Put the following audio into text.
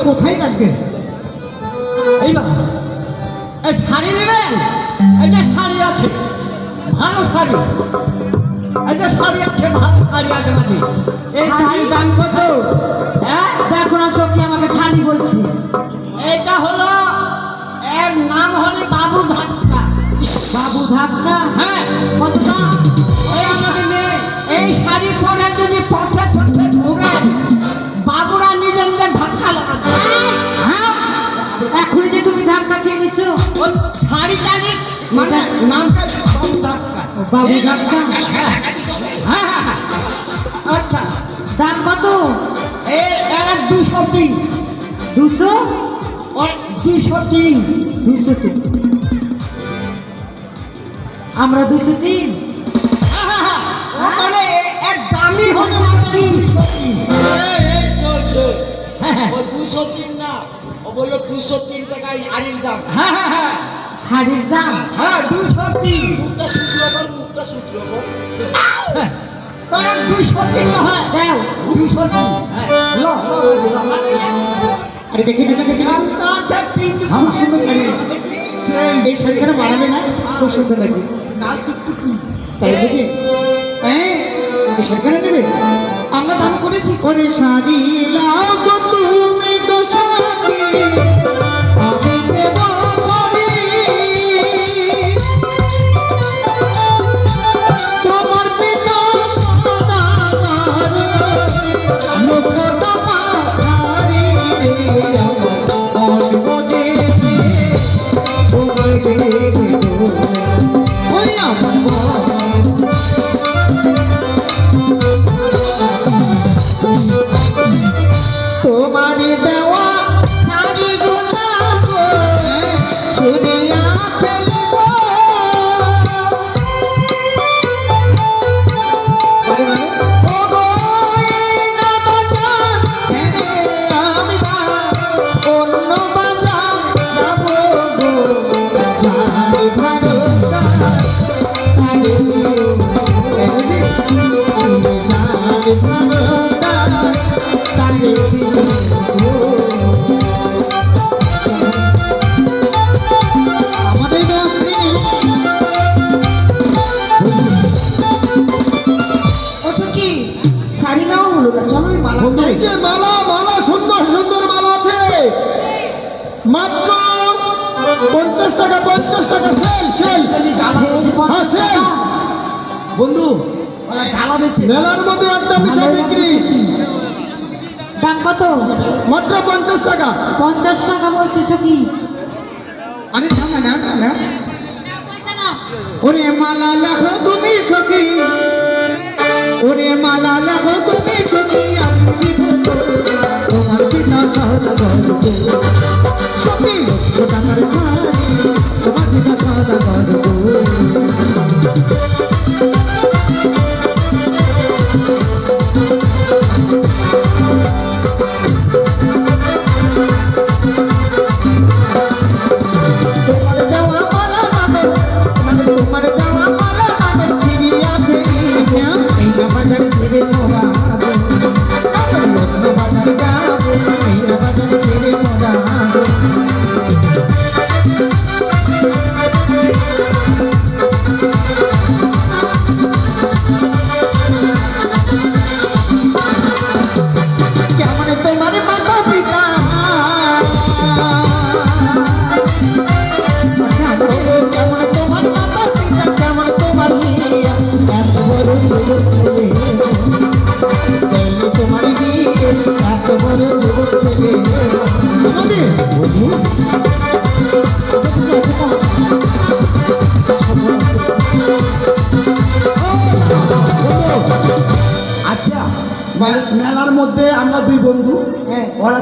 কোথায় থাকবে এই না এই শাড়ি নেবেন এটা শাড়ি আছে ভালো শাড়ি এটা শাড়ি আছে ভালো শাড়ি আছে মানে এই শাড়ির দাম কত? হ্যাঁ দেখো না সখী আমাকে শাড়ি বলছি। এটা হলো এর নাম হলো বাবু ধাক্কা। বাবু ধাক্কা? হ্যাঁ কত দাম? এই আমাকে নিয়ে এই শাড়ি পরে যদি পথে পথে ঘুরে বাবুরা নিজে নিজে ধাক্কা লাগাচ্ছে। হ্যাঁ এখন যে তুমি ধাক্কা খেয়ে নিচ্ছ ওই শাড়িটার মানে নামটা বাবু ধাক্কা। বাবু ধাক্কা? হ্যাঁ হ্যাঁ হ্যাঁ। আচ্ছা দাম কত? এর এর 203 200? ওই 203 203 আমরা 203? মানে এর দামই হলো 203। এই চলছে ওই 203 না ও বললো 203 টাকায় আরির দাম। হ্যাঁ হ্যাঁ হ্যাঁ শাড়ির দাম? হ্যাঁ 203। মুখটা শুক্রবার তারা 203 না হয় দাও 203। হ্যাঁ ল ল ল। আরে দেখে দেখে দেখে আচ্ছা পিন্টু আমার সুন্দর শাড়ি এই শাড়িটা বানাবে না খুব সুন্দর লাগবে না টুকটুকি তাই বুঝি হ্যাঁ এই শাড়িটা নেবে আমরা দাম করেছি করে শাড়ি লাও গো তুমি গো শাড়ি আমি দেব করে তোমার পিতা সদা মুখটা মাথারি রে আমার মন বোঝেছে তোমায় দেখে ওই আমার তোমারে দেওয়া শাড়ি গুনা গো ছুড়িয়া ফেলব ও গো এই না বাজার ছেড়ে আমি না অন্য বাজার যাব গো যাই ভারতা শাড়ি বুঝি যাই ভারতা শাড়ি আমাদের দেওয়া কি শাড়ি নাও হলো না চলো মালা মালা মালা সুন্দর সুন্দর মালা আছে মাত্র 50 টাকা 50 টাকা সেল সেল হ্যাঁ সেল বন্ধু ওরা গালা বেচে মেলার মধ্যে একটা বিষয় বিক্রি দাম কত? মাত্র 50 টাকা 50 টাকা বলছি সখী। আরে দাও না না না না পয়সা না ওরে মালা লেখো তুমি সখী ওরে মালা লেখো তুমি সখী আমি দিব তোর জীবন ছেলে আমাদের বন্ধু আচ্ছা মেলার মধ্যে আমরা দুই বন্ধু হ্যাঁ। ওরা